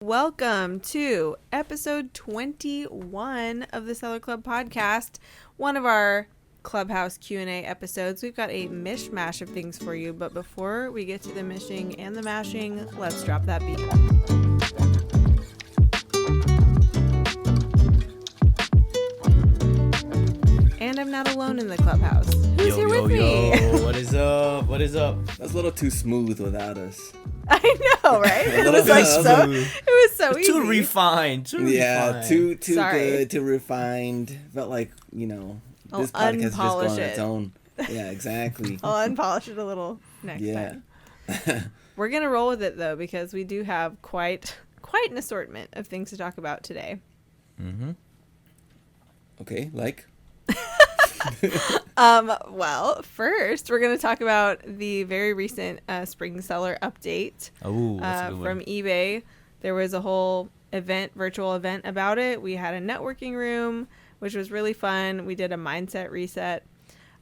Welcome to episode 21 of the Seller Club podcast, one of our Clubhouse Q&A episodes. We've got a mishmash of things for you, but before we get to the mishing and the mashing, let's drop that beat. And I'm not alone in the Clubhouse. Who's here with me? What is up? What is up? That's a little too smooth without us. I know, right? It was like so. It was so easy. Too refined. Too good. Too refined. Felt like this podcast is just going on its own. Yeah, exactly. I'll unpolish it a little next time. We're gonna roll with it though, because we do have quite an assortment of things to talk about today. Mm-hmm. Okay, like. Well, first we're going to talk about the very recent spring seller update from eBay. There was a whole virtual event about it. We had a networking room, which was really fun. We did a mindset reset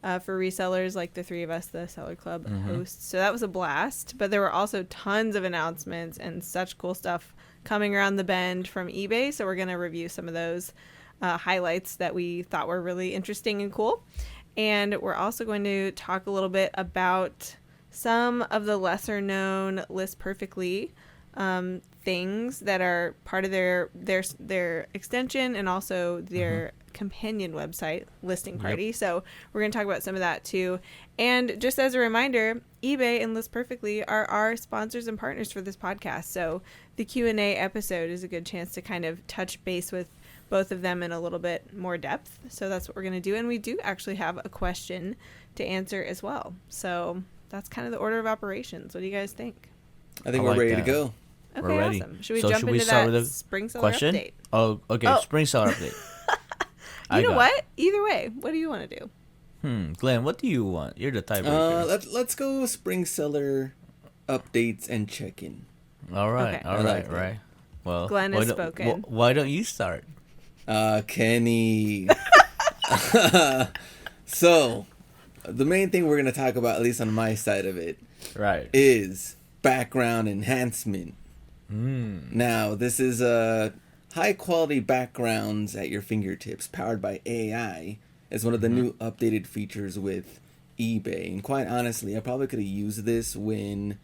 for resellers, like the three of us, the Seller Club hosts. So that was a blast. But there were also tons of announcements and such cool stuff coming around the bend from eBay. So we're going to review some of those highlights that we thought were really interesting and cool. And we're also going to talk a little bit about some of the lesser known List Perfectly things that are part of their extension and also their companion website, Listing Party. Yep. So we're going to talk about some of that too. And just as a reminder, eBay and List Perfectly are our sponsors and partners for this podcast. So the Q&A episode is a good chance to kind of touch base with both of them in a little bit more depth. So that's what we're going to do. And we do actually have a question to answer as well. So that's kind of the order of operations. What do you guys think? I think we're ready to go. Okay, we're ready. Awesome. Should we jump into that spring seller question? Update? Oh, okay. Spring seller update. You know what? Either way, what do you want to do? Glenn, what do you want? You're the tiebreaker. Let's go spring seller updates and check-in. All right. Okay. All right. Well, Glenn has spoken. Why don't you start? Kenny. So, the main thing we're going to talk about, at least on my side of it, right, is background enhancement. Now, this is high-quality backgrounds at your fingertips, powered by AI, is one of the new updated features with eBay. And quite honestly, I probably could have used this when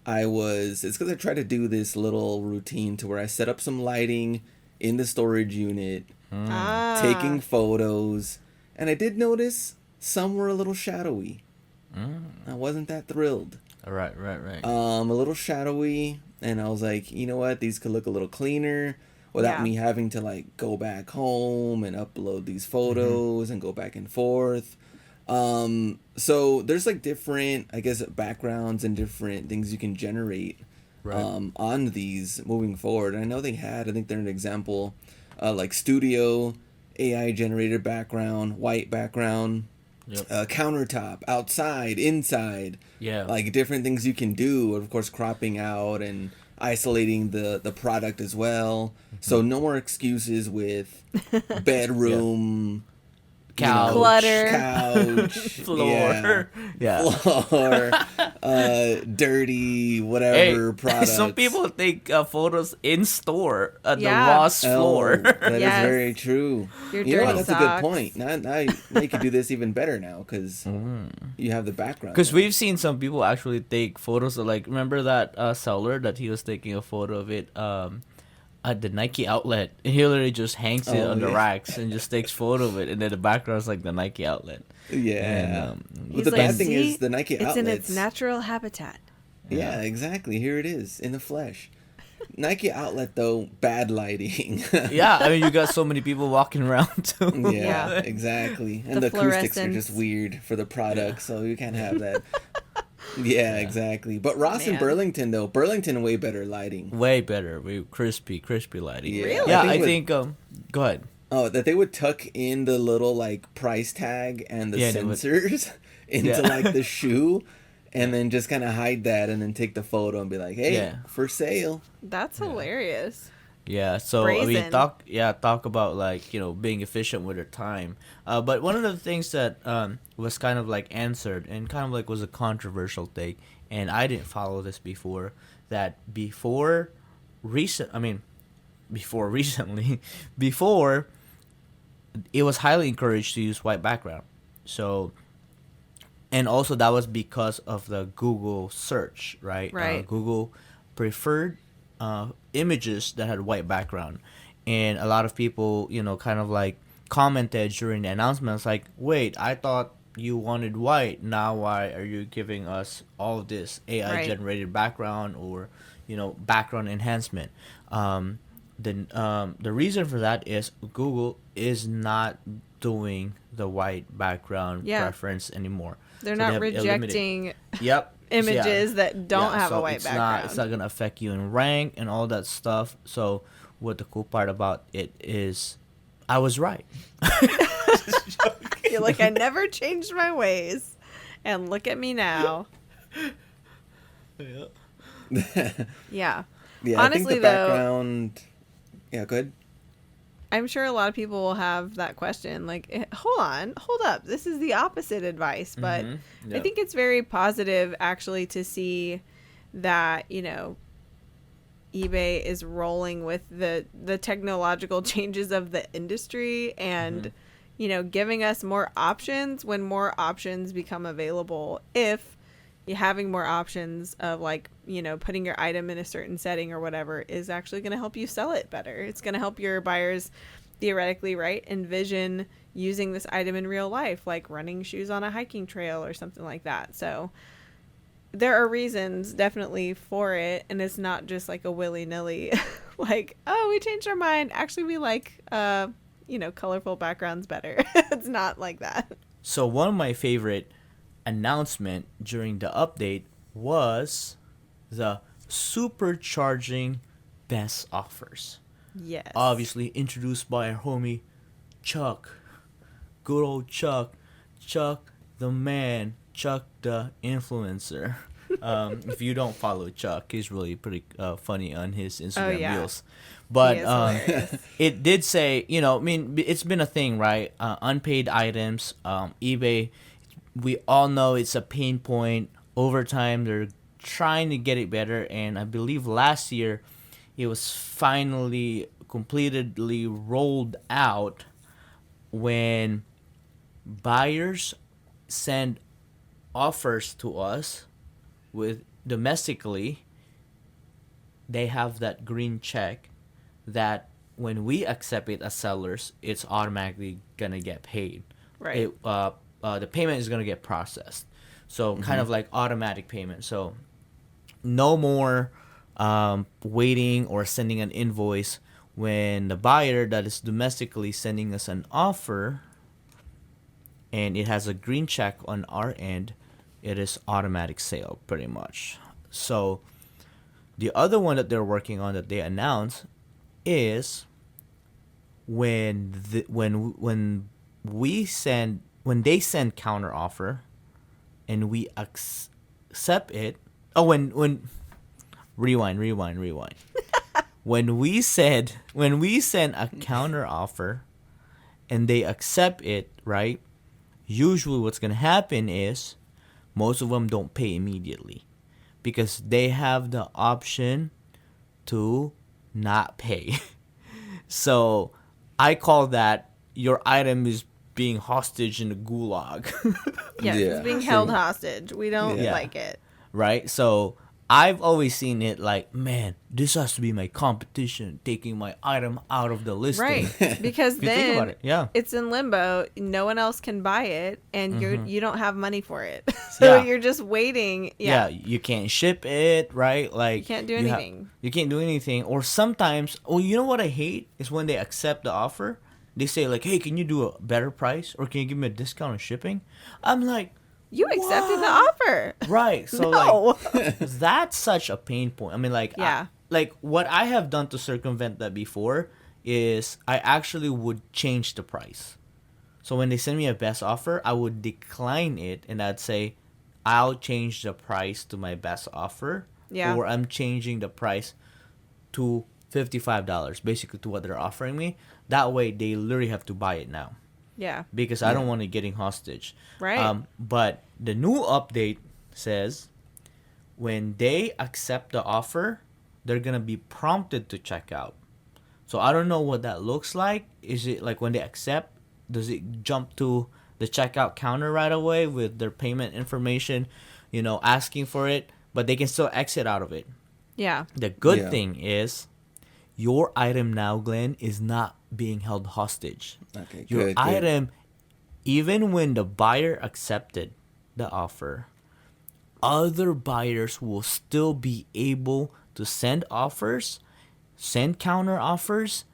it's because I tried to do this little routine to where I set up some lighting in the storage unit, taking photos, and I did notice some were a little shadowy. I wasn't that thrilled. Right. A little shadowy, and I was like, you know what, these could look a little cleaner without me having to like go back home and upload these photos and go back and forth. So there's like different, I guess, backgrounds and different things you can generate on these moving forward. And I know I think they're an example, like studio, AI generated background, white background, countertop, outside, inside, like different things you can do. Of course, cropping out and isolating the product as well. So no more excuses with bedroom, couch, floor, floor, dirty, whatever product. Some people take photos in store at the Ross floor. That is very true. Your you know what? dirty That's a good socks. point. Now you can do this even better now because you have the background. Because we've seen some people actually take photos of, like, remember that seller that he was taking a photo of it at the Nike outlet. He literally just hangs it on the racks and just takes photo of it, and then the background's like the Nike outlet. Yeah. He's But the like, bad thing is the Nike outlets. It's in its natural habitat. Yeah, exactly. Here it is in the flesh. Nike outlet though, bad lighting. Yeah, I mean, you got so many people walking around too. Yeah, exactly. And the acoustics are just weird for the product, so you can't have that. Yeah, exactly. But Ross and Burlington though, way better lighting. Way better. Crispy lighting. Yeah. Really? Yeah, I think go ahead. Oh, that they would tuck in the little like price tag and the sensors into like the shoe, and then just kind of hide that, and then take the photo and be like, "Hey, for sale." That's hilarious. Yeah, so Brazen. I mean, talk about like, being efficient with your time. But one of the things that was kind of like answered and kind of like was a controversial take, and I didn't follow this before, that before before it was highly encouraged to use white background. So, and also that was because of the Google search, right? Right. Google preferred images that had white background, and a lot of people, kind of like commented during the announcements, like, "Wait, I thought you wanted white. Now why are you giving us all this AI generated background or, background enhancement?" The reason for that is Google is not doing the white background preference anymore. They're not rejecting images that don't have a white background. It's not going to affect you in rank and all that stuff. So what the cool part about it is I was right. You're like, I never changed my ways. And look at me now. Yeah. Yeah, honestly, I think the background... Yeah, go ahead. I'm sure a lot of people will have that question. Like, hold up. This is the opposite advice. But I think it's very positive, actually, to see that, eBay is rolling with the technological changes of the industry and, giving us more options when more options become available. If you're having more options of putting your item in a certain setting or whatever is actually going to help you sell it better. It's going to help your buyers theoretically, envision using this item in real life, like running shoes on a hiking trail or something like that. So there are reasons definitely for it, and it's not just like a willy-nilly like, oh, we changed our mind, actually we like colorful backgrounds better. It's not like that. So one of my favorite announcement during the update was the supercharging best offers. Yes. Obviously introduced by our homie Chuck. Good old Chuck. Chuck the man. Chuck the influencer. If you don't follow Chuck, he's really pretty funny on his Instagram reels. But it did say, it's been a thing, right? Unpaid items, eBay, we all know it's a pain point. Over time, they're trying to get it better. And I believe last year, it was finally completely rolled out when buyers send offers to us with domestically. They have that green check that when we accept it as sellers, it's automatically gonna get paid. Right. The payment is gonna get processed. So kind of like automatic payment. So no more waiting or sending an invoice when the buyer that is domestically sending us an offer and it has a green check on our end, it is automatic sale pretty much. So the other one that they're working on that they announced is when they send counter offer and we accept it. Oh, when rewind. when we send a counter offer and they accept it, right? Usually what's going to happen is most of them don't pay immediately because they have the option to not pay. So I call that your item is being hostage in the gulag. It's being held hostage. We don't like it. Right? So I've always seen it like, man, this has to be my competition, taking my item out of the listing. Right. Because then think about it, it's in limbo. No one else can buy it, and you don't have money for it. So you're just waiting. Yeah. You can't ship it, right? Like you can't do anything. You can't do anything. Or sometimes, you know what I hate is when they accept the offer. They say like, hey, can you do a better price? Or can you give me a discount on shipping? I'm like, you accepted the offer. Right. So like that's such a pain point. I mean like what I have done to circumvent that before is I actually would change the price. So when they send me a best offer, I would decline it and I'd say I'll change the price to my best offer. Yeah. Or I'm changing the price to $55, basically to what they're offering me. That way they literally have to buy it now. Yeah. Because I don't want it getting hostage. Right. But the new update says when they accept the offer, they're going to be prompted to check out. So I don't know what that looks like. Is it like when they accept, does it jump to the checkout counter right away with their payment information, asking for it, but they can still exit out of it? Yeah. The good thing is your item now, Glenn, is not being held hostage. Okay, your item, even when the buyer accepted the offer, other buyers will still be able to send offers, send counter offers,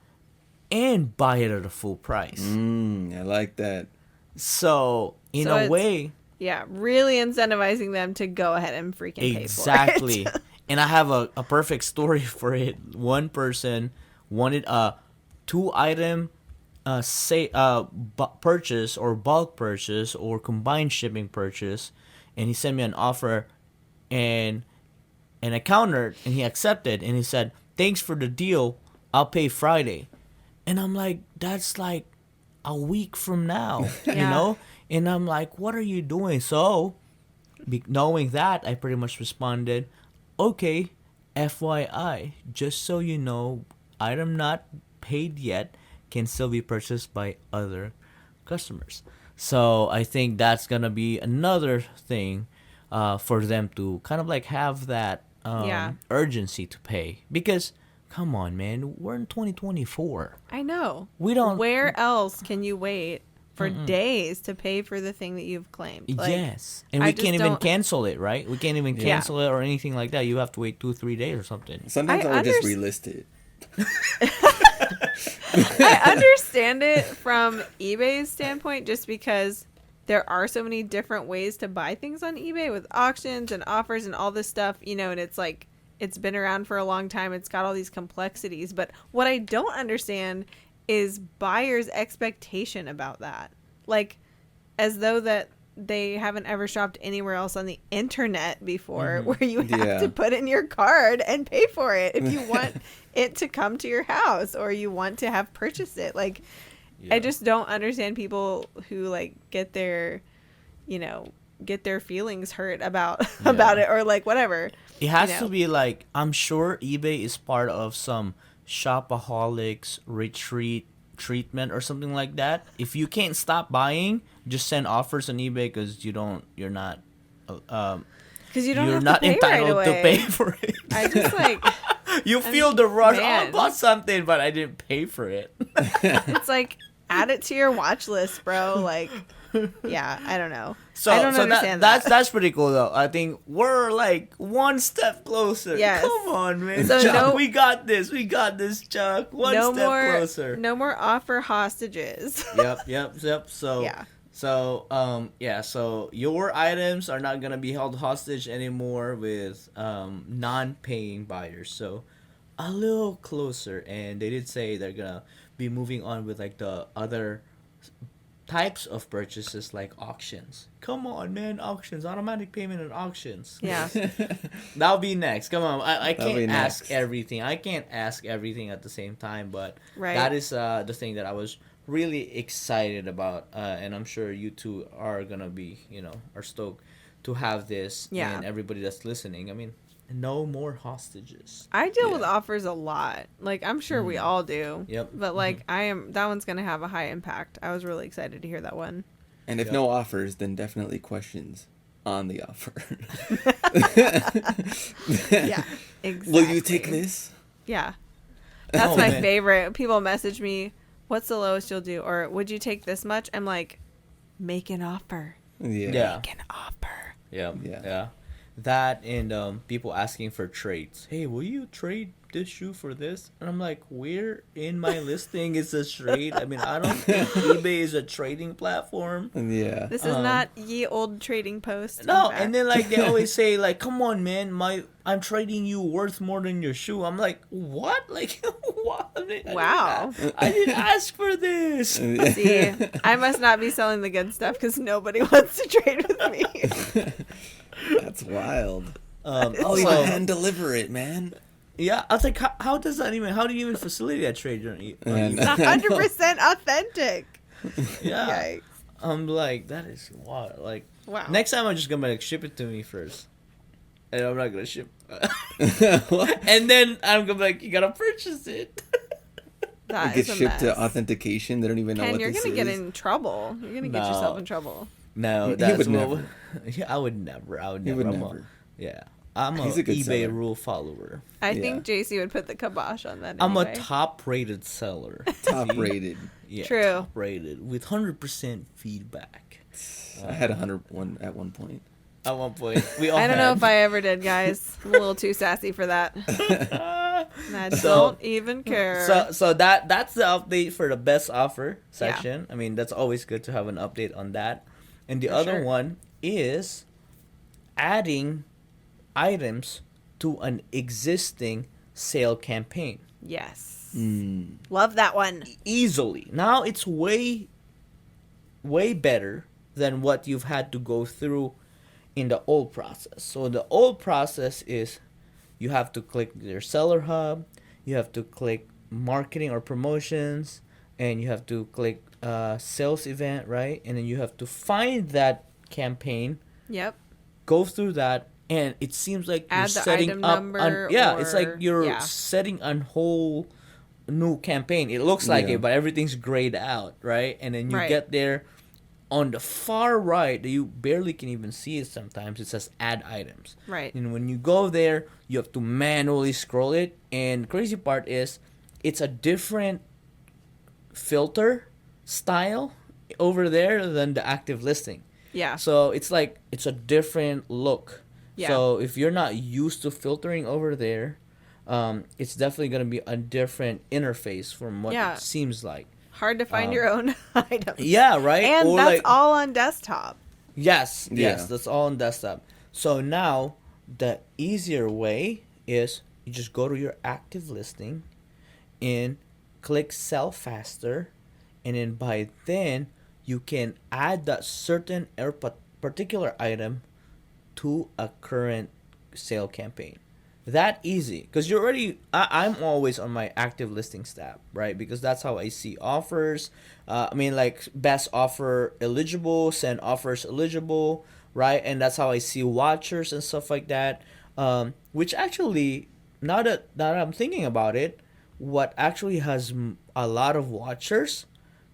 and buy it at a full price. I like that. So, in a way... Yeah, really incentivizing them to go ahead and freaking pay for it. Exactly. And I have a perfect story for it. One person wanted a 2-item purchase or bulk purchase or combined shipping purchase, and he sent me an offer, and I countered, and he accepted, and he said, "Thanks for the deal. I'll pay Friday." And I'm like, that's like a week from now, And I'm like, what are you doing? So, knowing that, I pretty much responded, okay, FYI, just so you know, item not paid yet can still be purchased by other customers. So I think that's going to be another thing for them to kind of like have that urgency to pay. Because, come on, man, we're in 2024. I know. We don't... Where else can you wait for days to pay for the thing that you've claimed? Like, yes. And we can't even cancel it, right? We can't even cancel it or anything like that. You have to wait 2-3 days or something. Sometimes I would just relist it. I understand it from eBay's standpoint, just because there are so many different ways to buy things on eBay with auctions and offers and all this stuff, and it's like, it's been around for a long time. It's got all these complexities. But what I don't understand is buyers' expectation about that. Like, as though that they haven't ever shopped anywhere else on the internet before, where you have to put in your card and pay for it if you want it to come to your house or you want to have purchased it. Like, I just don't understand people who like get their feelings hurt about it, or like whatever. It has to be like, I'm sure eBay is part of some shopaholics retreat treatment or something like that. If you can't stop buying, just send offers on eBay because you're not entitled to pay for it. I just like you feel the rush. I bought something, but I didn't pay for it. It's like, add it to your watch list, bro. Like, yeah, I don't know. So I don't understand that. That's pretty cool though. I think we're like one step closer. Yes. Come on, man. So Chuck, we got this, Chuck. One step closer. No more offer hostages. Yep. So so your items are not gonna be held hostage anymore with non-paying buyers. So a little closer, and they did say they're gonna be moving on with like the other types of purchases, like auctions. Come on, man, auctions, automatic payment and auctions. Yeah. That'll be next. Come on, I can't ask everything. I can't ask everything at the same time, but that is the thing that I was really excited about, and I'm sure you two are gonna be, are stoked to have this. Yeah. And everybody that's listening, I mean, no more hostages. I deal with offers a lot. Like, I'm sure we all do. Yep. But like, that one's gonna have a high impact. I was really excited to hear that one. And if no offers, then definitely questions on the offer. Yeah, exactly. Will you take this? Yeah. That's my favorite. People message me, what's the lowest you'll do? Or would you take this much? I'm like, make an offer. Yeah. Make an offer. Yeah. That and people asking for trades. Hey, will you trade this shoe for this? And I'm like, where in my listing is this trade? I mean, I don't think eBay is a trading platform. Yeah. This is not ye old trading post. No, and then like they always say like, come on, man, I'm trading you worth more than your shoe. I'm like, what? Like, what? Wow. I didn't ask for this. See, I must not be selling the good stuff because nobody wants to trade with me. That's wild. You hand deliver it, man. Yeah, I was like, how does that even? How do you even facilitate that trade? It's 100% authentic. Yeah, Yikes. I'm like, that is wild. Like, wow. Next time I'm just gonna like ship it to me first, and I'm not gonna ship. And then I'm gonna be like, you gotta purchase it. That gets is a shipped to mess. authentication. They don't even know Ken, what you're this gonna is. get in trouble. You're gonna get yourself in trouble. No, He that's would what. never. Yeah, I would never. He would never. I'm He's a a good eBay seller. rule follower. I think JC would put the kibosh on that. I'm anyway. a top-rated seller. Top rated. Yeah, True. top-rated with 100% feedback. I had 101 at one point. At one point, we all. I don't know if I ever did, guys. I'm a little too sassy for that. And I don't even care. So that's the update for the best offer section. Yeah. I mean, that's always good to have an update on that. And the other one is adding items to an existing sale campaign. Yes. Love that one. Easily. Now it's way better than what you've had to go through in the old process. So the old process is you have to click your seller hub, you have to click marketing or promotions, and you have to click sales event, right? And then you have to find that campaign. Yep. Go through that, and it seems like add you're the setting item up number. it's like you're setting a whole new campaign. It looks like it, but everything's grayed out, right? And then you get there. On the far right, that you barely can even see it sometimes, it says add items. Right. And when you go there, you have to manually scroll it. And the crazy part is, it's a different filter style over there than the active listing. Yeah. So it's like, it's a different look. Yeah. So if you're not used to filtering over there, it's definitely going to be a different interface from what it seems like. Hard to find your own items. Yeah, right? And or that's all on desktop. Yes, that's all on desktop. So now, the easier way is you just go to your active listing and click sell faster. And then by then, you can add that certain or particular item to a current sale campaign. That easy, because you're already. I'm always on my active listings tab, right? Because that's how I see offers. I mean, like best offer eligible, send offers eligible, right? And that's how I see watchers and stuff like that. Which actually, now that I'm thinking about it, what actually has a lot of watchers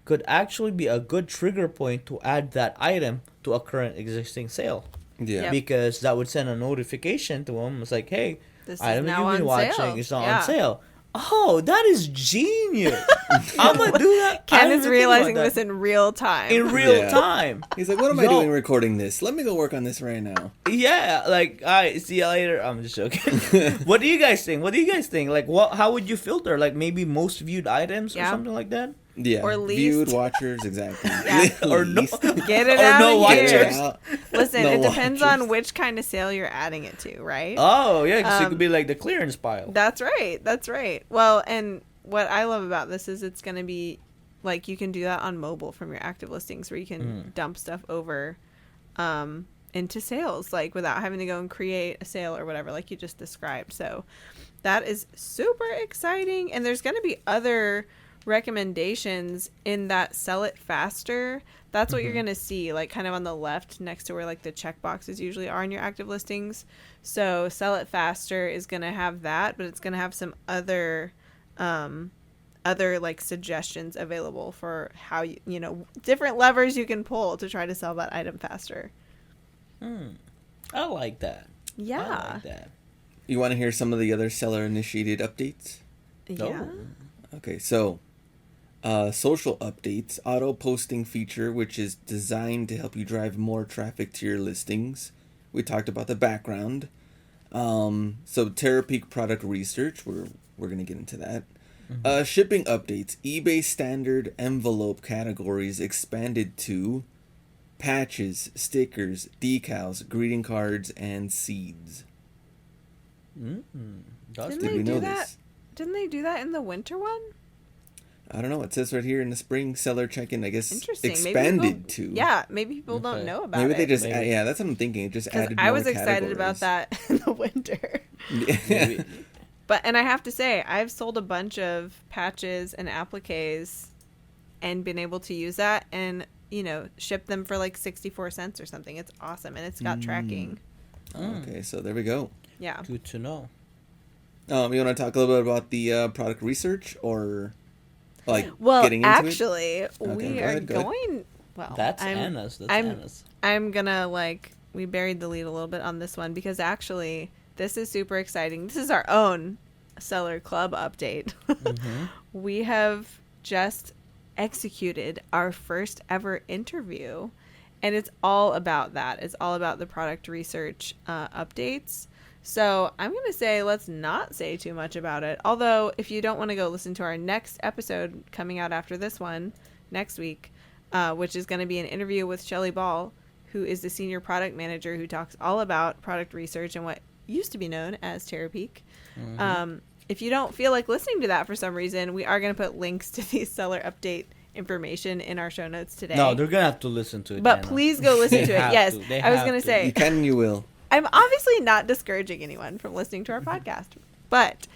could actually be a good trigger point to add that item to a current existing sale. Yeah, because that would send a notification to them. It's like, hey. This item is that now you've been on watching sale. is not on sale. Oh, that is genius. I'm going to do that. Ken is realizing this in real time. In real time. He's like, what am I doing recording this? Let me go work on this right now. Yeah, like, all right, see you later. I'm just joking. What do you guys think? Like, how would you filter? Like, maybe most viewed items or something like that? Yeah, or least viewed watchers, exactly. Or no, get it out no of here. watchers. Listen, No it depends watchers. on which kind of sale you're adding it to, right? Oh yeah, because it could be like the clearance pile. That's right. Well, and what I love about this is it's going to be like you can do that on mobile from your active listings, where you can dump stuff over into sales, like without having to go and create a sale or whatever, like you just described. So that is super exciting, and there's going to be other recommendations in that sell it faster. That's what you're going to see, like kind of on the left next to where like the check boxes usually are in your active listings. So sell it faster is going to have that, but it's going to have some other like suggestions available for how you know different levers you can pull to try to sell that item faster. I like that. Yeah. I like that. You want to hear some of the other seller initiated updates? Yeah. Okay, so social updates, auto posting feature, which is designed to help you drive more traffic to your listings. We talked about the background. So Terra Peak product research, we're going to get into that. Shipping updates, eBay standard envelope categories expanded to patches, stickers, decals, greeting cards, and seeds. Didn't they do that in the winter one? I don't know. It says right here in the spring seller check-in, I guess Maybe expanded to. Yeah, maybe people don't know about it. Maybe they just, that's what I'm thinking. It just added more I was excited about that in the winter. And I have to say, I've sold a bunch of patches and appliques and been able to use that and, you know, ship them for like 64 cents or something. It's awesome. And it's got tracking. Okay, so there we go. Yeah. Good to know. You want to talk a little bit about the product research or... Well, actually, we are going. Well, that's Anna's. I'm gonna we buried the lead a little bit on this one because actually this is super exciting. This is our own Seller Club update. We have just executed our first ever interview, and it's all about that. It's all about the product research updates. So I'm going to say let's not say too much about it. Although if you don't want to go listen to our next episode coming out after this one next week, which is going to be an interview with Shelly Ball, who is the senior product manager who talks all about product research and what used to be known as Terapeak. If you don't feel like listening to that for some reason, we are going to put links to the seller update information in our show notes today. No, they're going to have to listen to it. But Anna. Please go listen to it. Yes, I was going to say. You can and you will. I'm obviously not discouraging anyone from listening to our podcast, but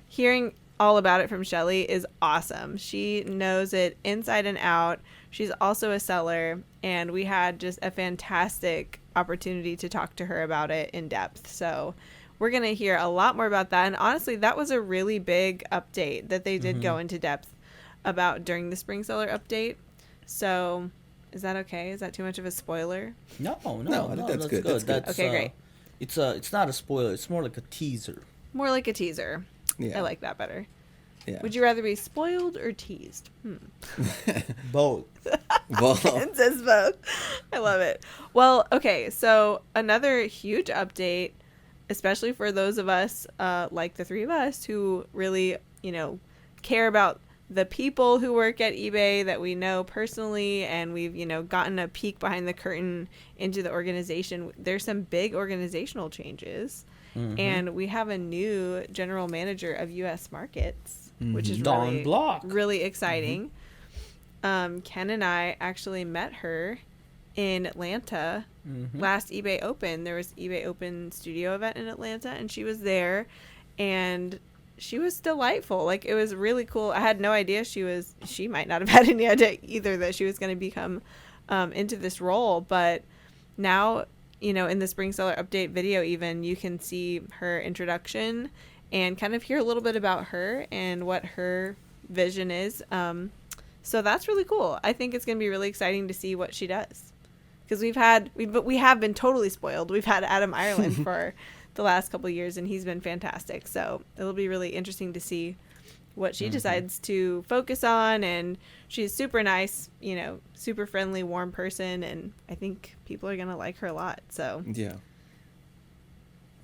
hearing all about it from Shelly is awesome. She knows it inside and out. She's also a seller, and we had just a fantastic opportunity to talk to her about it in depth. So we're going to hear a lot more about that. And honestly, that was a really big update that they did go into depth about during the Spring Seller update. So is that okay? Is that too much of a spoiler? No, that's good. Okay, great. It's not a spoiler. It's more like a teaser. More like a teaser. Yeah. I like that better. Yeah. Would you rather be spoiled or teased? Both. It says both. I love it. Well, okay. So another huge update, especially for those of us like the three of us who really, care about the people who work at eBay that we know personally, and we've, gotten a peek behind the curtain into the organization. There's some big organizational changes. And we have a new general manager of U.S. markets, which is really exciting. Ken and I actually met her in Atlanta last eBay Open. There was eBay Open studio event in Atlanta, and she was there, and she was delightful. It was really cool. I had no idea she might not have had any idea either that she was going to become into this role, but now, in the Spring Seller update video, even you can see her introduction and kind of hear a little bit about her and what her vision is. So that's really cool. I think it's going to be really exciting to see what she does, because we have been totally spoiled. We've had Adam Ireland for the last couple of years, and he's been fantastic. So it'll be really interesting to see what she decides to focus on. And she's super nice, super friendly, warm person, and I think people are going to like her a lot. So yeah.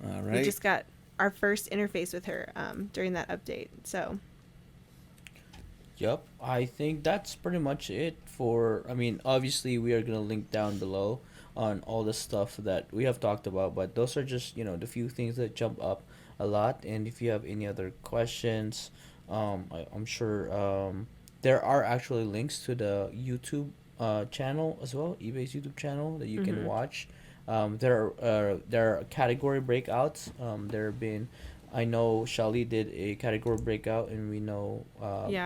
All right. We just got our first interface with her during that update. So yep, I think that's pretty much it obviously we are going to link down below on all the stuff that we have talked about, but those are just, the few things that jump up a lot. And if you have any other questions, I'm sure there are actually links to the YouTube channel as well, eBay's YouTube channel, that you can watch. There are category breakouts. I know Shelly did a category breakout, and we know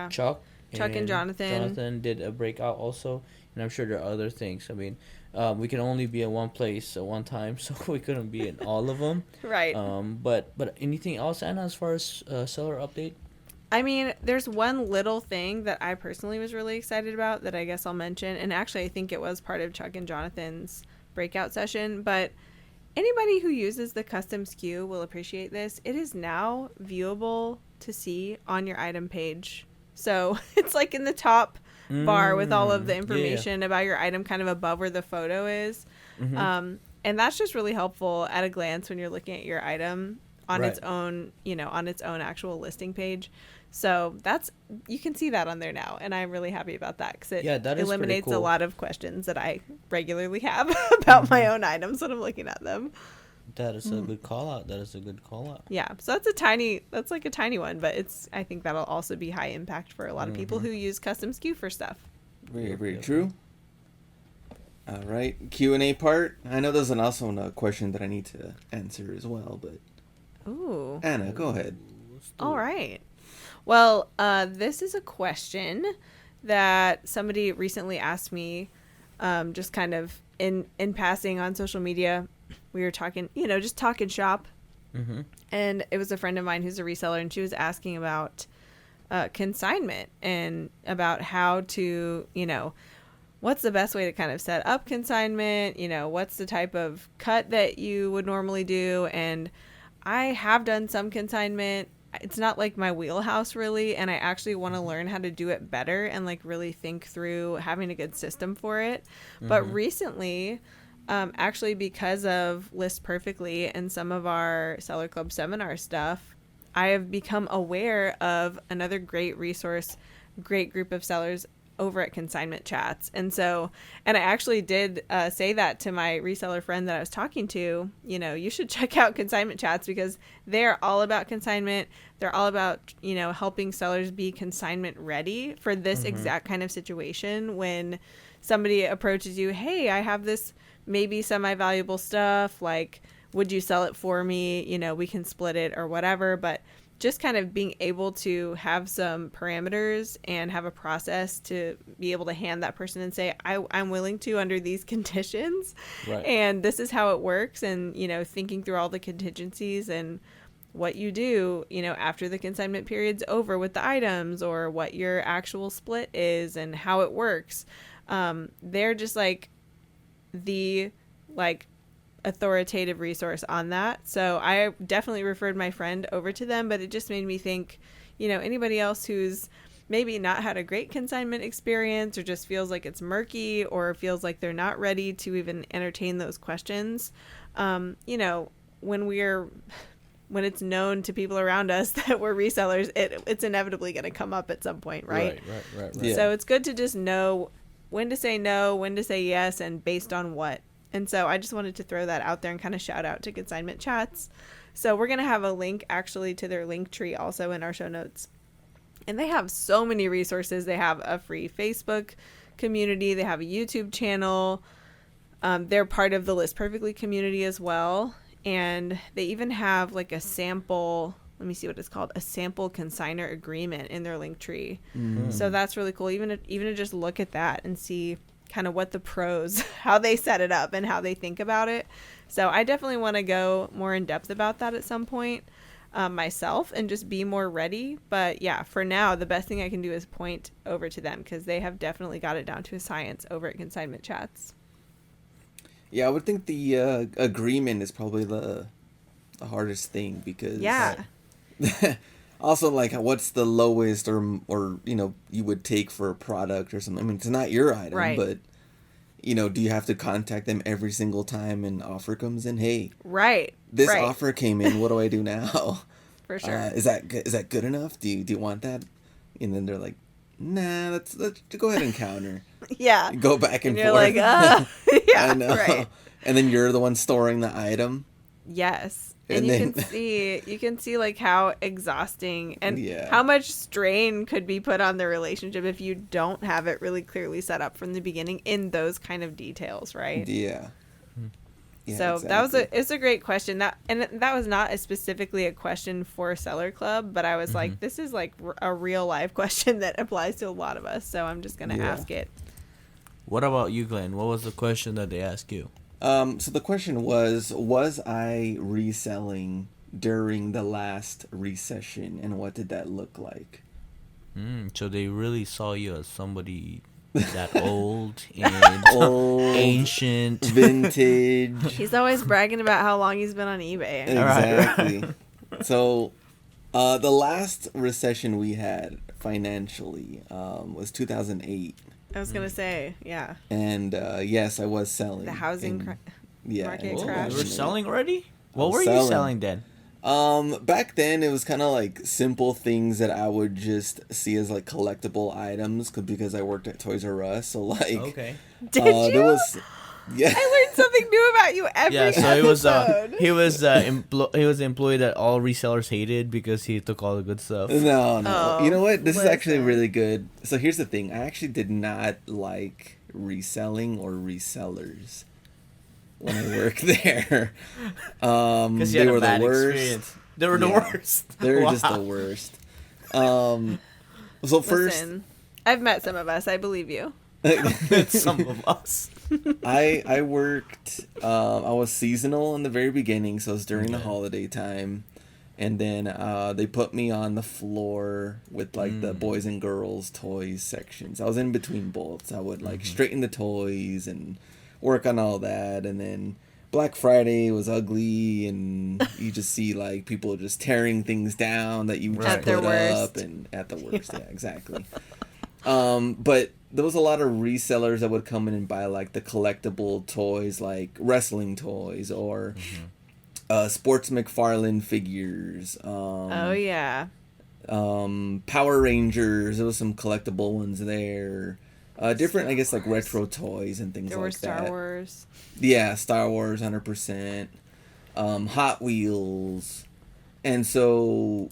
Chuck and Jonathan did a breakout also, and I'm sure there are other things. We can only be in one place at one time, so we couldn't be in all of them. Right. But anything else, Anna, as far as seller update? There's one little thing that I personally was really excited about that I guess I'll mention, and actually I think it was part of Chuck and Jonathan's breakout session, but anybody who uses the custom SKU will appreciate this. It is now viewable to see on your item page. So it's in the top bar with all of the information about your item kind of above where the photo is. And that's just really helpful at a glance when you're looking at your item on its own, on its own actual listing page. So you can see that on there now, and I'm really happy about that, because it eliminates a lot of questions that I regularly have about my own items when I'm looking at them. That is a good call out. Yeah, so that's a tiny one, but I think that'll also be high impact for a lot of people who use custom SKU for stuff. Very, very true. All right, Q&A part. I know there's also a question that I need to answer as well, but ooh, Anna, go ahead. All right. Well, this is a question that somebody recently asked me, just kind of in passing on social media. We were talking, just talking shop. And it was a friend of mine who's a reseller, and she was asking about consignment and about how to, what's the best way to kind of set up consignment, what's the type of cut that you would normally do. And I have done some consignment. It's not like my wheelhouse really, and I actually want to learn how to do it better and like really think through having a good system for it. But recently, actually because of List Perfectly and some of our Seller Club seminar stuff, I have become aware of another great resource, great group of sellers over at Consignment Chats. And I actually did say that to my reseller friend that I was talking to, you should check out Consignment Chats because they're all about consignment. They're all about, helping sellers be consignment ready for this exact kind of situation. When somebody approaches you, hey, I have this maybe semi-valuable stuff, like, would you sell it for me? We can split it or whatever. But just kind of being able to have some parameters and have a process to be able to hand that person and say, I'm willing to under these conditions. Right. And this is how it works. And, thinking through all the contingencies and what you do, after the consignment period's over with the items, or what your actual split is and how it works. They're just like the authoritative resource on that. So I definitely referred my friend over to them, but it just made me think, anybody else who's maybe not had a great consignment experience or just feels like it's murky or feels like they're not ready to even entertain those questions. When it's known to people around us that we're resellers, it's inevitably going to come up at some point, right? Right. Yeah. So it's good to just know when to say no, when to say yes, and based on what. And so I just wanted to throw that out there and kind of shout out to Consignment Chats. So we're going to have a link actually to their link tree also in our show notes. And they have so many resources. They have a free Facebook community. They have a YouTube channel. They're part of the List Perfectly community as well. And they even have like a sample, let me see what it's called, a sample consignor agreement in their link tree. So that's really cool. Even to just look at that and see kind of what the pros, how they set it up and how they think about it. So I definitely want to go more in depth about that at some point myself and just be more ready. But yeah, for now, the best thing I can do is point over to them because they have definitely got it down to a science over at Consignment Chats. Yeah, I would think the agreement is probably the hardest thing because also like what's the lowest or you would take for a product or something. I mean, it's not your item, right. But do you have to contact them every single time an offer comes in? Hey, right, this offer came in. What do I do now? For sure. Is that good enough? Do you want that? And then they're like, nah, let's go ahead and counter. Yeah. Go back and forth. You're like, yeah, I know. Right. And then you're the one storing the item. Yes. And you can see like how exhausting and how much strain could be put on the relationship if you don't have it really clearly set up from the beginning in those kind of details, right? Yeah. So exactly. It's a great question. That was not specifically a question for Seller Club, but I was like, this is like a real life question that applies to a lot of us. So I'm just gonna ask it. What about you, Glenn? What was the question that they asked you? So the question was I reselling during the last recession, and what did that look like? So they really saw you as somebody that old and ancient, vintage. He's always bragging about how long he's been on eBay. Exactly. So, the last recession we had financially was 2008. I was gonna say, yeah. And yes, I was selling. The housing market crash. You were selling already? What were you selling then? Back then it was kind of like simple things that I would just see as like collectible items because I worked at Toys R Us. So like, okay, did you? There was, yeah. I learned something new about you every episode. He was the employee that all resellers hated because he took all the good stuff. No. Oh, you know what? This is actually really good. So here's the thing. I actually did not like reselling or resellers when I worked there. They were the worst. Experience. They were the worst. They were just the worst. So first, I've met some of us. I believe you. Some of us. I worked. I was seasonal in the very beginning, so it was during the holiday time. And then they put me on the floor with like the boys and girls toys sections. I was in between both. I would like straighten the toys and work on all that. And then Black Friday was ugly, and you just see like people just tearing things down that you just put up, and at the worst, yeah, exactly. But there was a lot of resellers that would come in and buy like the collectible toys, like wrestling toys or Sports McFarlane figures. Oh yeah. Power Rangers. There was some collectible ones there. Different, I guess, like retro toys and things like that. There were Star Wars. Yeah, Star Wars, 100%. Hot Wheels. And so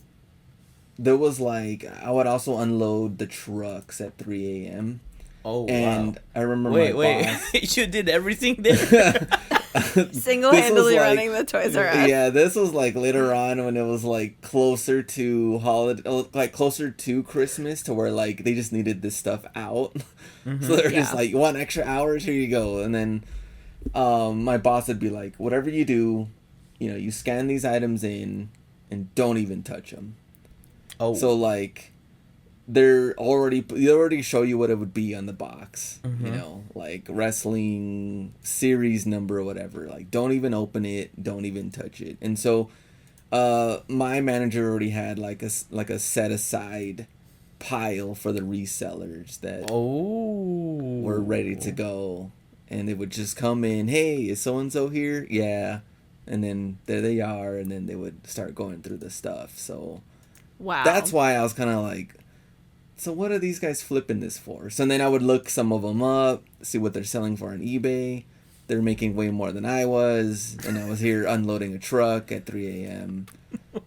there was like, I would also unload the trucks at 3 a.m. Oh, and wow. I remember my boss. You did everything there? Single-handedly running the Toys R Us. Yeah, this was like later on when it was like closer to closer to Christmas, to where like they just needed this stuff out. So they're just like, you want extra hours? Here you go. And then my boss would be like, whatever you do, you scan these items in and don't even touch them. Oh. So like they already show you what it would be on the box, like wrestling series number or whatever. Like, don't even open it, don't even touch it. And so my manager already had like a set aside pile for the resellers that were ready to go, and they would just come in, hey, is so and so here? Yeah. And then there they are, and then they would start going through the stuff. So wow, that's why I was kind of like, so what are these guys flipping this for? So then I would look some of them up, see what they're selling for on eBay. They're making way more than I was, and I was here unloading a truck at 3 a.m.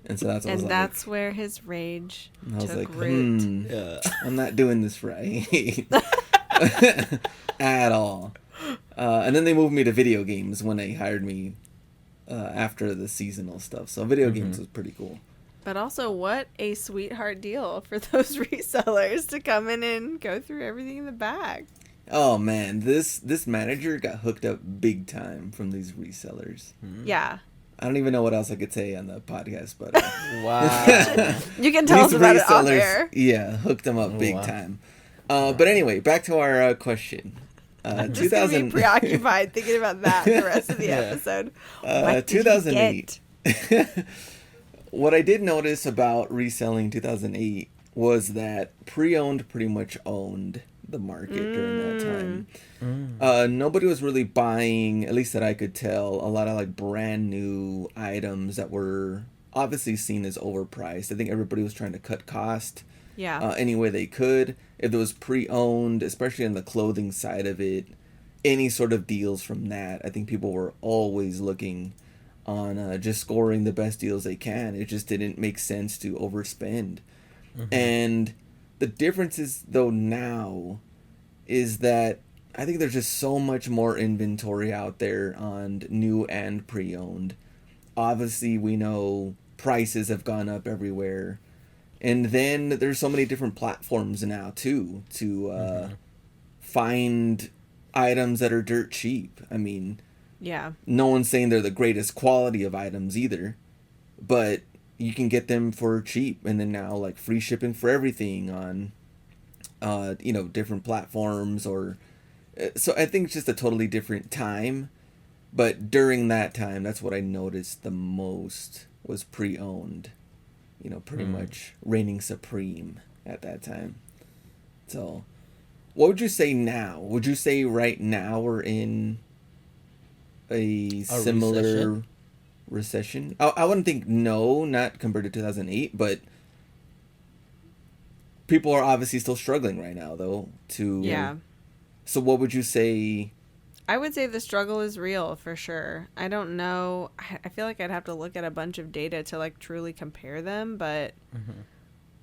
And so that's what I was like. And that's where his rage took root. I'm not doing this right at all. And then they moved me to video games when they hired me after the seasonal stuff. So video games was pretty cool. But also, what a sweetheart deal for those resellers to come in and go through everything in the back. Oh man, this manager got hooked up big time from these resellers. Yeah. I don't even know what else I could say on the podcast, but wow. You can tell us about it off air. Yeah, hooked them up big time. But anyway, back to our question. I'm just gonna be preoccupied thinking about that the rest of the episode. 2008. What I did notice about reselling 2008 was that pre-owned pretty much owned the market during that time. Nobody was really buying, at least that I could tell, a lot of like brand new items that were obviously seen as overpriced. I think everybody was trying to cut cost any way they could. If it was pre-owned, especially on the clothing side of it, any sort of deals from that, I think people were always looking on just scoring the best deals they can. It just didn't make sense to overspend. And the difference is, though, now is that I think there's just so much more inventory out there on new and pre-owned. Obviously, we know prices have gone up everywhere. And then there's so many different platforms now, too, to find items that are dirt cheap. I mean, no one's saying they're the greatest quality of items either, but you can get them for cheap. And then now, like, free shipping for everything on, different platforms. Or so I think it's just a totally different time. But during that time, that's what I noticed the most was pre-owned. Pretty much reigning supreme at that time. So, what would you say now? Would you say right now we're in a similar recession? I wouldn't think not compared to 2008, but people are obviously still struggling right now, though. So what would you say? I would say the struggle is real for sure. I don't know. I feel like I'd have to look at a bunch of data to like truly compare them, but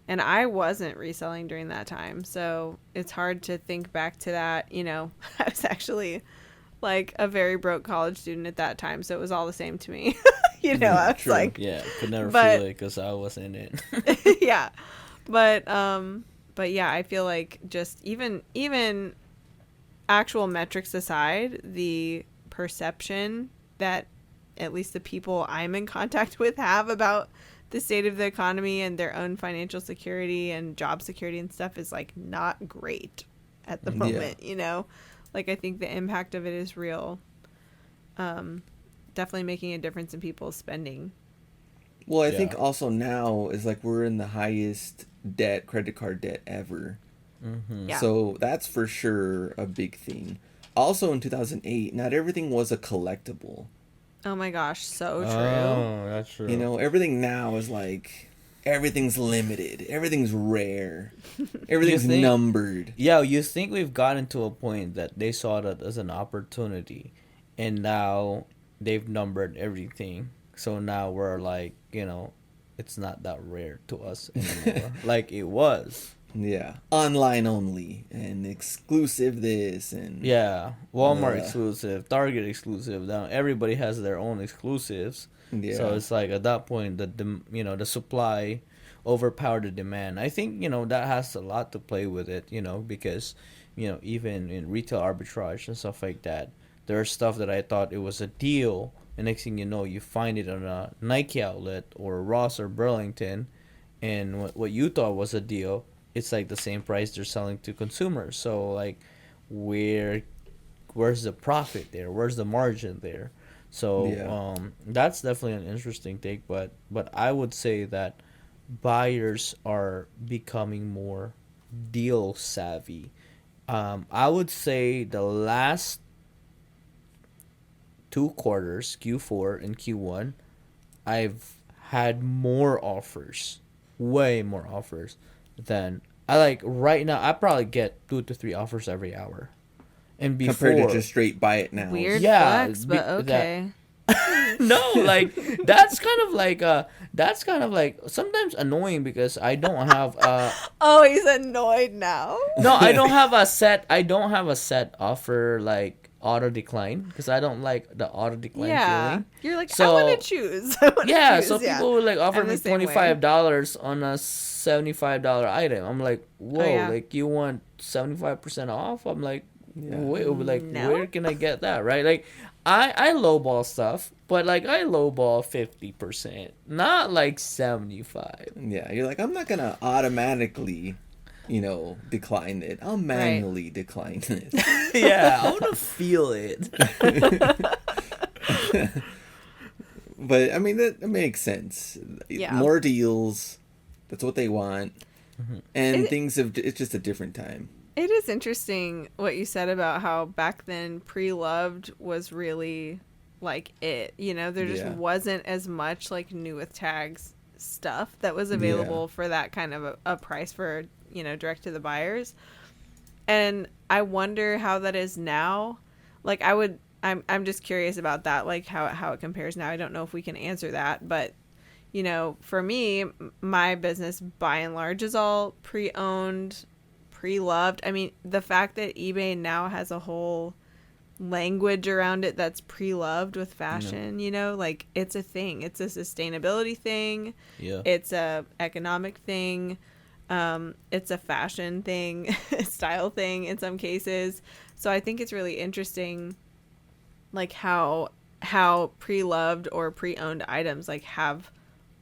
and I wasn't reselling during that time, so it's hard to think back to that. I was actually like a very broke college student at that time, so it was all the same to me. I was true. like, could never feel it because I was in it. Yeah, but yeah, I feel like just even actual metrics aside, the perception that at least the people I'm in contact with have about the state of the economy and their own financial security and job security and stuff is like not great at the moment, you know? Like, I think the impact of it is real. Definitely making a difference in people's spending. Well, I think also now is like we're in the highest credit card debt ever. Mm-hmm. Yeah. So that's for sure a big thing. Also in 2008, not everything was a collectible. Oh my gosh, so true. Oh, that's true. You know, everything now is like, everything's limited. Everything's rare. Everything's numbered. Yeah, you think we've gotten to a point that they saw that as an opportunity, and now they've numbered everything. So now we're like, you know, it's not that rare to us anymore like it was. Yeah. Online only and exclusive this and... Yeah. Walmart exclusive, Target exclusive. Now everybody has their own exclusives. Yeah. So it's like at that point, the supply overpowered the demand. I think, you know, that has a lot to play with it, you know, because, you know, even in retail arbitrage and stuff like that, there's stuff that I thought it was a deal. And next thing you know, you find it on a Nike outlet or Ross or Burlington. And what you thought was a deal, it's like the same price they're selling to consumers. So like, where's the profit there? Where's the margin there? So that's definitely an interesting take. But I would say that buyers are becoming more deal savvy. I would say the last 2 quarters, Q4 and Q1, I've had more offers, way more offers than I like right now. I probably get 2 to 3 offers every hour, and before compared to just straight buy it now. Weird flex, but okay. No, like that's kind of like sometimes annoying because I don't have Oh, he's annoyed now. No, I don't have a set offer like auto decline because I don't like the auto decline feeling. You're like, so, I want to choose. So people would like offer me $25 on a $75 item. I'm like, whoa, like you want 75% off? I'm like, wait, like no. Where can I get that? Right? Like I lowball stuff, but like I lowball 50%, not like 75. Yeah, you're like, I'm not gonna automatically, you know, decline it. I'll manually decline it. Yeah, I want to feel it. But I mean that makes sense. Yeah. More deals. That's what they want. Mm-hmm. And it's just a different time. It is interesting what you said about how back then pre-loved was really like it. You know, there just wasn't as much like new with tags stuff that was available for that kind of a price for, you know, direct to the buyers. And I wonder how that is now. Like I'm just curious about that, like how it compares now. I don't know if we can answer that, but you know, for me, my business by and large is all pre-owned, pre-loved. I mean, the fact that eBay now has a whole language around it that's pre-loved with fashion, you know, like it's a thing. It's a sustainability thing. Yeah. It's a economic thing. It's a fashion thing, style thing in some cases. So I think it's really interesting, like how pre-loved or pre-owned items like have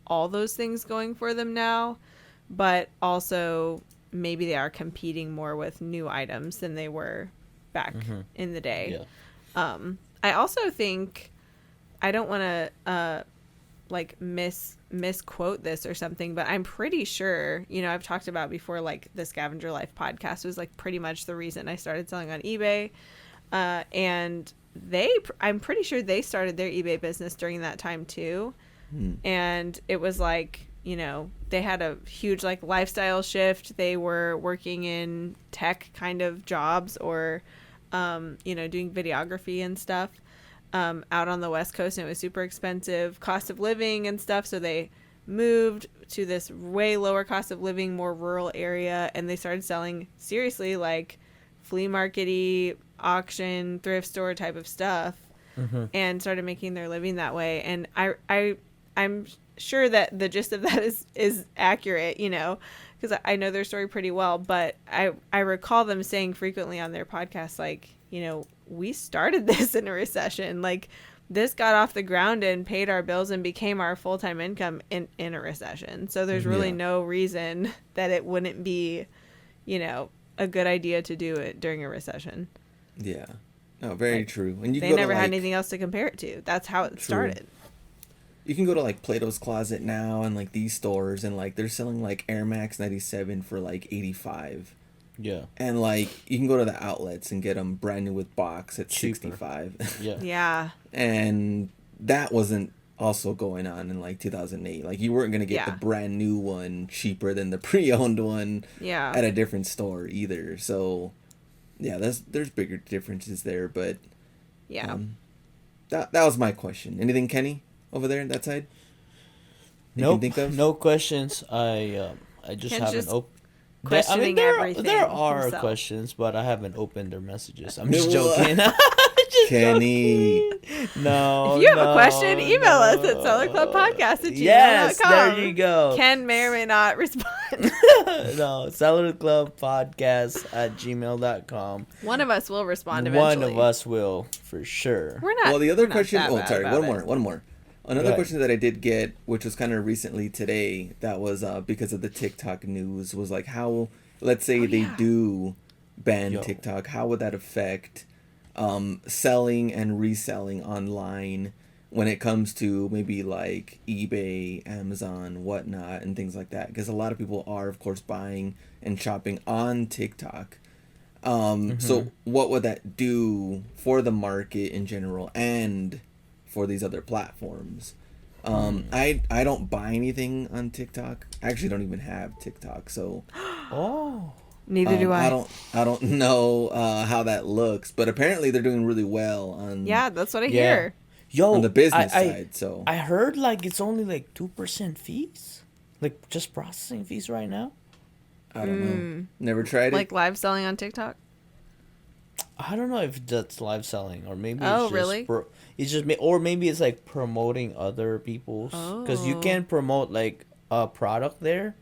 all those things going for them now, but also maybe they are competing more with new items than they were back in the day. Yeah. I also think, I don't want to like misquote this or something, but I'm pretty sure, you know, I've talked about before, like the Scavenger Life podcast was like pretty much the reason I started selling on eBay. And I'm pretty sure they started their eBay business during that time too. And it was like, you know, they had a huge like lifestyle shift. They were working in tech kind of jobs or, you know, doing videography and stuff out on the West Coast. And it was super expensive, cost of living and stuff. So they moved to this way lower cost of living, more rural area. And they started selling seriously like flea market-y, auction, thrift store type of stuff. And started making their living that way. And I'm sure that the gist of that is accurate, you know, because I know their story pretty well, but I recall them saying frequently on their podcast, like, you know, we started this in a recession. Like this got off the ground and paid our bills and became our full-time income in a recession. So there's really no reason that it wouldn't be, you know, a good idea to do it during a recession. Yeah. No, very true. And they never had anything else to compare it to. That's how it started. You can go to like Plato's Closet now and like these stores, and like they're selling like Air Max 97 for like 85. Yeah. And like you can go to the outlets and get them brand new with box at cheaper. 65. Yeah. Yeah. And that wasn't also going on in like 2008. Like you weren't going to get the brand new one cheaper than the pre-owned one at a different store either. So yeah, there's bigger differences there, but that was my question. Anything, Kenny, over there on that side? Nope. No questions. I just haven't opened. Questioning everything. There are himself. Questions, but I haven't opened their messages. I'm just joking. Kenny. No. If you have a question, email us at sellerclubpodcast@gmail.com. Yes, there you go. Ken may or may not respond. No, sellerclubpodcast@gmail.com. One of us will respond eventually. One of us will, for sure. We're not. Well, the other question. One more. Another question that I did get, which was kind of recently today, that was because of the TikTok news, was like how, let's say they do ban TikTok, how would that affect selling and reselling online when it comes to maybe like eBay, Amazon, whatnot, and things like that? Because a lot of people are, of course, buying and shopping on TikTok. So what would that do for the market in general and for these other platforms? I don't buy anything on TikTok. I actually don't even have TikTok, so neither do I. I don't know how that looks, but apparently they're doing really well on that's what I hear. On the business side. So I heard like it's only like 2% fees, like just processing fees right now. I don't know. Never tried it. Like live selling on TikTok? I don't know if that's live selling or maybe it's just or maybe it's like promoting other people's, because you can promote like a product there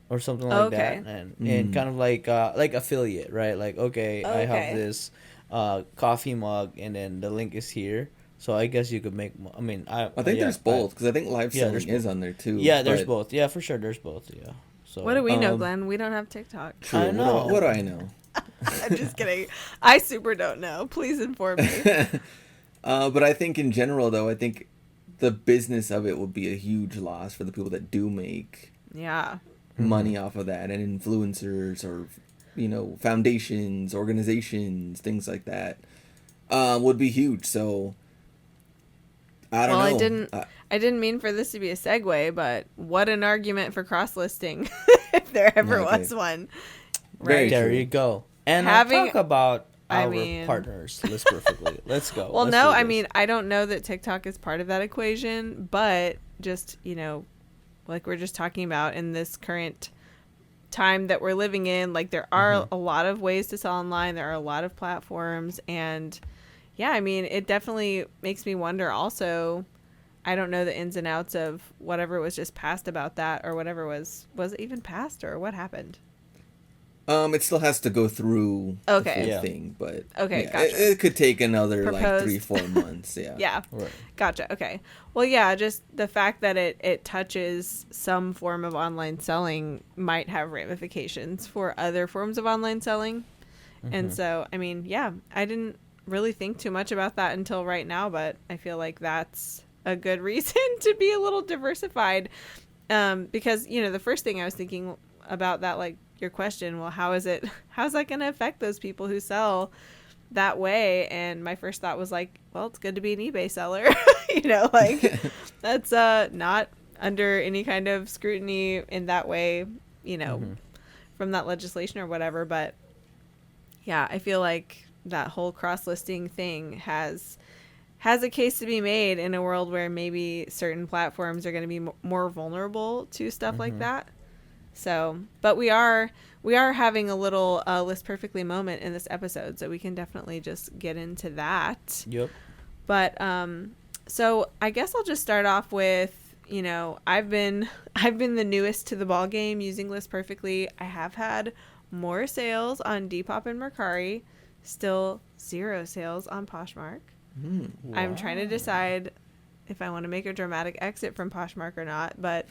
or something like that, and kind of like affiliate, right? Like I have this coffee mug and then the link is here, so I guess you could make. I mean, I think there's both, because I think live selling is on there too. Yeah, there's both. Yeah, for sure, there's both. Yeah. So what do we know, Glenn? We don't have TikTok. True. I know. What do I know? I'm just kidding. I super don't know. Please inform me. But I think in general, though, I think the business of it would be a huge loss for the people that do make money off of that, and influencers or, foundations, organizations, things like that would be huge. So I don't know. I didn't mean for this to be a segue, but what an argument for cross-listing if there ever was one. Right. There you go. And talk about our partners list perfectly. Let's go. Well, I don't know that TikTok is part of that equation, but just, like we're just talking about in this current time that we're living in, like there are a lot of ways to sell online. There are a lot of platforms, and it definitely makes me wonder also. I don't know the ins and outs of whatever was just passed about that, or whatever was it even passed, or what happened? It still has to go through the full thing, but gotcha. It could take another like 3-4 months. Yeah. Right. Gotcha. Okay. Well, just the fact that it touches some form of online selling might have ramifications for other forms of online selling, and so I didn't really think too much about that until right now, but I feel like that's a good reason to be a little diversified, because the first thing I was thinking about that, like your question, well, how's that going to affect those people who sell that way? And my first thought was like, well, it's good to be an eBay seller. That's not under any kind of scrutiny in that way, from that legislation or whatever. But I feel like that whole cross-listing thing has a case to be made in a world where maybe certain platforms are going to be more vulnerable to stuff like that. So, but we are having a little List Perfectly moment in this episode, so we can definitely just get into that. Yep. But so I guess I'll just start off with, I've been the newest to the ball game using List Perfectly. I have had more sales on Depop and Mercari, still 0 sales on Poshmark. I'm trying to decide if I want to make a dramatic exit from Poshmark or not, but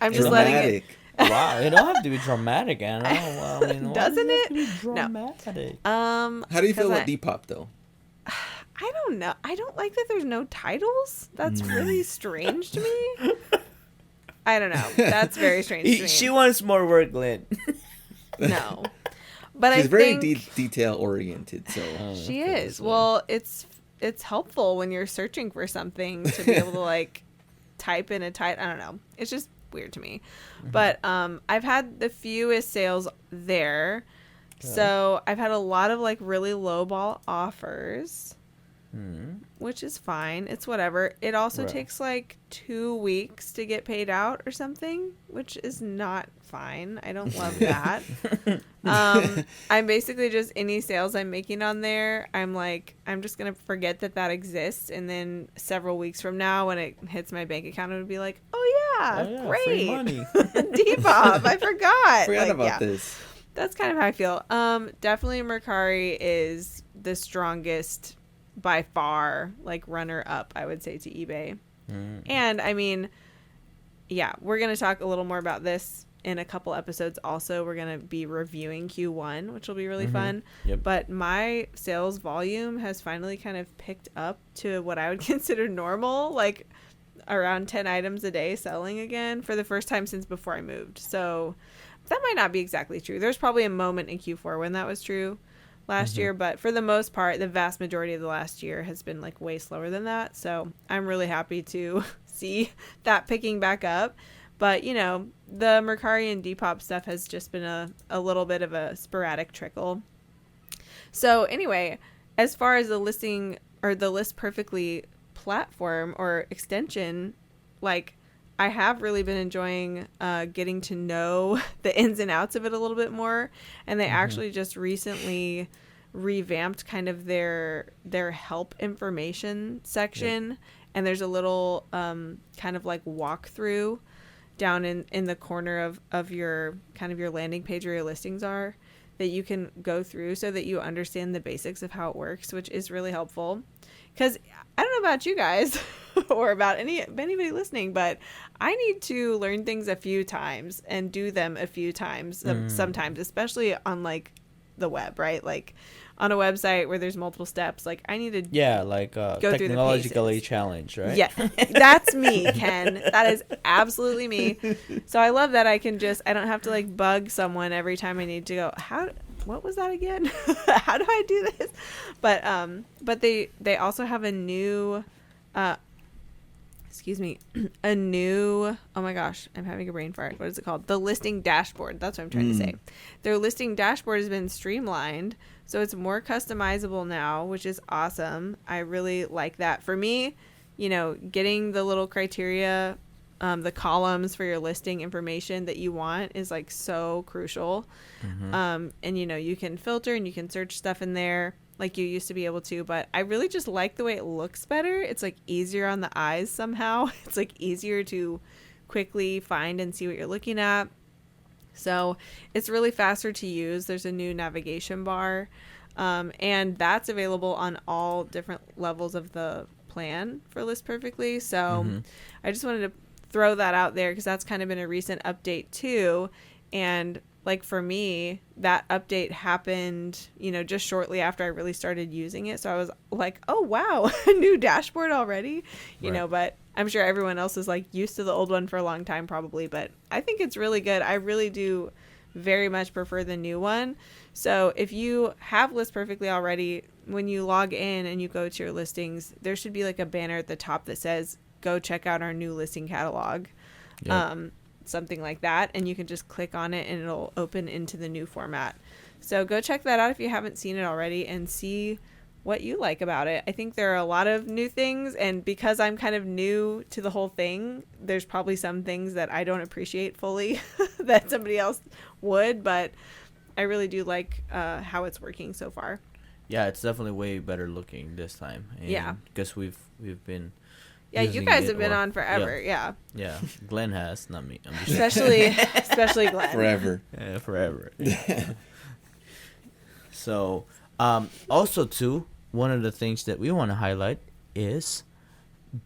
I'm just letting it. Wow, it don't have to be dramatic, Anna. Well, doesn't it? To be dramatic? No. How do you feel about Depop though? I don't know. I don't like that there's no titles. That's really strange to me. I don't know. That's very strange to me. She wants more work, Glenn. No. But She's very detail oriented, so she is. Well, it's helpful when you're searching for something to be able to like type in a title. I don't know. It's just weird to me. But I've had the fewest sales there. Okay. So I've had a lot of like really low ball offers. Which is fine. It's whatever. It also takes like 2 weeks to get paid out or something, which is not fine. I don't love that. I'm basically just any sales I'm making on there, I'm just going to forget that exists. And then several weeks from now when it hits my bank account, it would be like, oh yeah, great. Free money. Depop. I forgot. Forgot about this. That's kind of how I feel. Definitely Mercari is the strongest by far, like runner up, I would say, to eBay. And I mean, yeah, we're going to talk a little more about this in a couple episodes. Also, we're going to be reviewing Q1, which will be really fun. Yep. But my sales volume has finally kind of picked up to what I would consider normal, like around 10 items a day selling again for the first time since before I moved. So that might not be exactly true. There's probably a moment in Q4 when that was true last year, but for the most part, the vast majority of the last year has been like way slower than that. So I'm really happy to see that picking back up. But you know, the Mercari and Depop stuff has just been a little bit of a sporadic trickle. So anyway, as far as the listing or the List Perfectly platform or extension, like I have really been enjoying getting to know the ins and outs of it a little bit more. And they actually just recently revamped kind of their help information section. Yep. And there's a little kind of like walkthrough down in the corner of your kind of your landing page where your listings are that you can go through so that you understand the basics of how it works, which is really helpful. Because I don't know about you guys or about anybody listening, but I need to learn things a few times and do them a few times sometimes, especially on like the web, right? Like on a website where there's multiple steps, like I need to go technologically challenged, right? Yeah, that's me, Ken. That is absolutely me. So I love that I don't have to like bug someone every time I need to go, what was that again? How do I do this? But they also have a new oh my gosh, I'm having a brain fart. What is it called? The listing dashboard. That's what I'm trying to say. Their listing dashboard has been streamlined, so it's more customizable now, which is awesome. I really like that. For me, you know, getting the little criteria, the columns for your listing information that you want is like so crucial. And you know, you can filter and you can search stuff in there like you used to be able to, but I really just like the way it looks better. It's like easier on the eyes somehow. It's like easier to quickly find and see what you're looking at. So it's really faster to use. There's a new navigation bar, and that's available on all different levels of the plan for List Perfectly. So I just wanted to throw that out there because that's kind of been a recent update too. And like for me, that update happened, you know, just shortly after I really started using it. So I was like, oh, wow, a new dashboard already, you know, but I'm sure everyone else is like used to the old one for a long time probably. But I think it's really good. I really do very much prefer the new one. So if you have List Perfectly already, when you log in and you go to your listings, there should be like a banner at the top that says, go check out our new listing catalog. Yep. Something like that, and you can just click on it and it'll open into the new format. So go check that out if you haven't seen it already and see what you like about it. I think there are a lot of new things, and because I'm kind of new to the whole thing, there's probably some things that I don't appreciate fully that somebody else would, but I really do like how it's working so far. Yeah, it's definitely way better looking this time. And because we've been you guys have been on forever. Yeah. Glenn has, not me. I'm just especially Glenn. Forever. Yeah, forever. So, also too, one of the things that we want to highlight is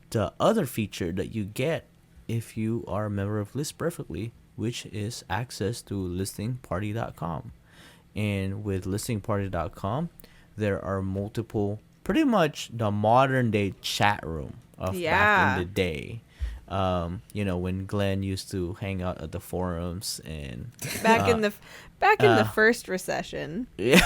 the other feature that you get if you are a member of List Perfectly, which is access to listingparty.com. And with listingparty.com, there are multiple, pretty much the modern day chat room of back in the day. When Glenn used to hang out at the forums and back in the first recession. Yeah.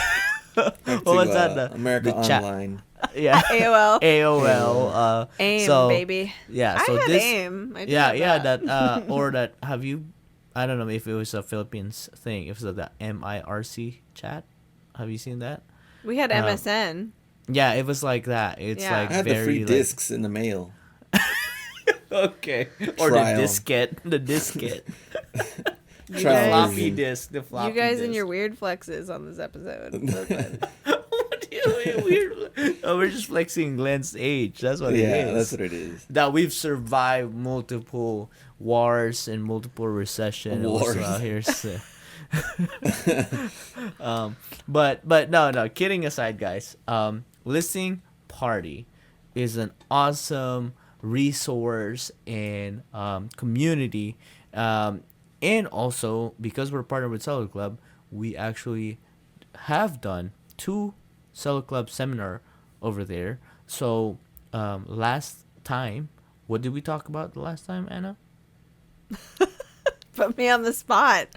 What was that? America Online. Yeah. AOL. AIM, baby. Yeah. So I had this. AIM. I that. Or that. Have you? I don't know if it was a Philippines thing. If it was the MIRC chat. Have you seen that? We had MSN. Yeah, it was like that. It's like I had the free discs in the mail. Okay. Or Trial. the diskette. The diskette. You guys, The floppy you guys disk. and your weird flexes on this episode. What do you mean weird? Oh, we're just flexing Glenn's age. That's what it is. Yeah, that's what it is. That we've survived multiple wars and multiple recessions. But no. Kidding aside, guys. Listing Party is an awesome resource and community. And also, because we're partnered with Seller Club, we actually have done 2 Seller Club seminar over there. So, last time, what did we talk about the last time, Anna? Put me on the spot.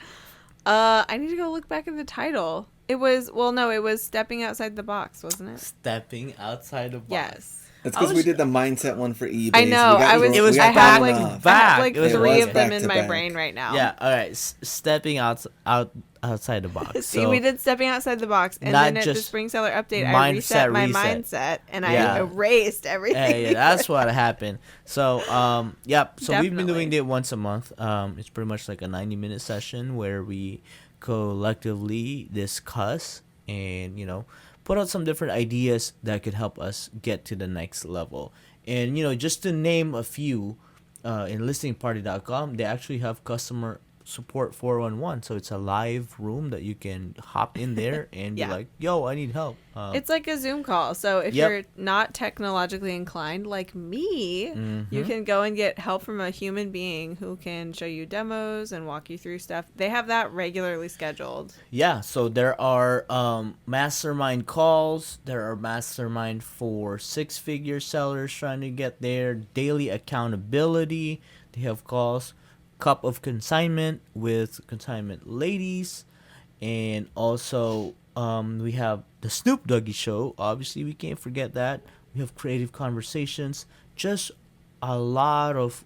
I need to go look back at the title. It was Stepping Outside the Box, wasn't it? Stepping outside the box. Yes. That's because we did the mindset one for eBay. I know. I have like 3 of them in my brain right now. Yeah. All right. Stepping outside the box. See, we did Stepping Outside the Box, and then at the Spring Seller update, I reset my mindset and I erased everything. Yeah, that's what happened. So, So we've been doing it once a month. It's pretty much like a 90-minute session where we collectively discuss and put out some different ideas that could help us get to the next level. And, just to name a few, in listingparty.com, they actually have customer support 411. So it's a live room that you can hop in there and be like, yo, I need help. It's like a Zoom call. So if you're not technologically inclined like me, you can go and get help from a human being who can show you demos and walk you through stuff. They have that regularly scheduled. Yeah. So there are mastermind calls. There are mastermind for 6-figure sellers trying to get their daily accountability. They have calls. Cup of Consignment with Consignment Ladies, and also we have the Snoop Doggy Show. Obviously, we can't forget that. We have creative conversations, just a lot of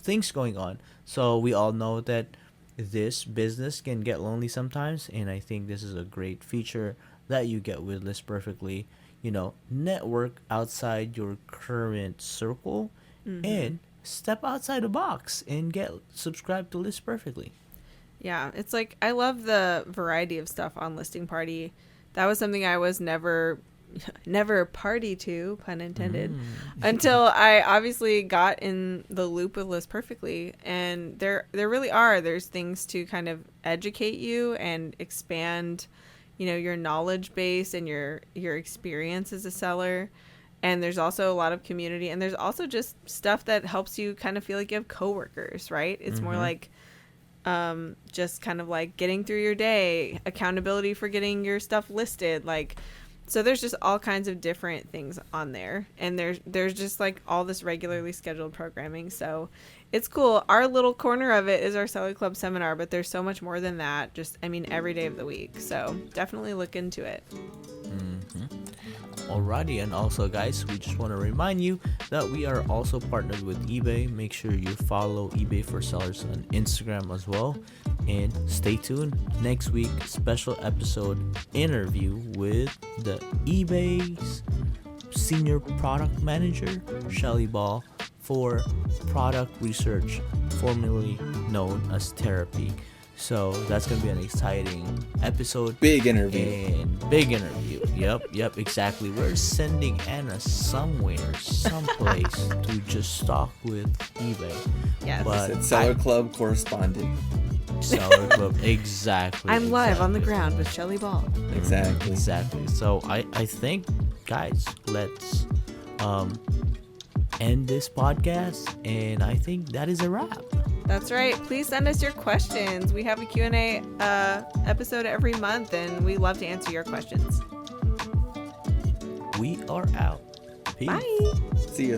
things going on. So we all know that this business can get lonely sometimes, and I think this is a great feature that you get with List Perfectly. Network outside your current circle and step outside the box and get subscribed to List Perfectly. Yeah, it's like I love the variety of stuff on Listing Party. That was something I was never party to, pun intended, until I obviously got in the loop with List Perfectly. And there really there's things to kind of educate you and expand, your knowledge base and your experience as a seller. And there's also a lot of community, and there's also just stuff that helps you kind of feel like you have coworkers, right? It's more like just kind of like getting through your day, accountability for getting your stuff listed. So there's just all kinds of different things on there. And there's just like all this regularly scheduled programming. So it's cool. Our little corner of it is our Seller Club seminar, but there's so much more than that. Every day of the week. So definitely look into it. Alrighty, and also guys, we just want to remind you that we are also partnered with eBay. Make sure you follow eBay for Sellers on Instagram as well, and stay tuned. Next week, special episode interview with the eBay's senior product manager, Shelly Ball, for product research, formerly known as therapy. So that's going to be an exciting episode. Big interview. Yep, exactly. We're sending Anna someplace to just talk with eBay. Yes. But it's Seller Club correspondent. Seller Club, exactly. I'm live on the ground with Shelly Ball. Exactly. So I think guys, let's end this podcast, and I think that is a wrap. That's right. Please send us your questions. We have a Q&A episode every month, and we love to answer your questions. We are out. Peace. Bye. See ya.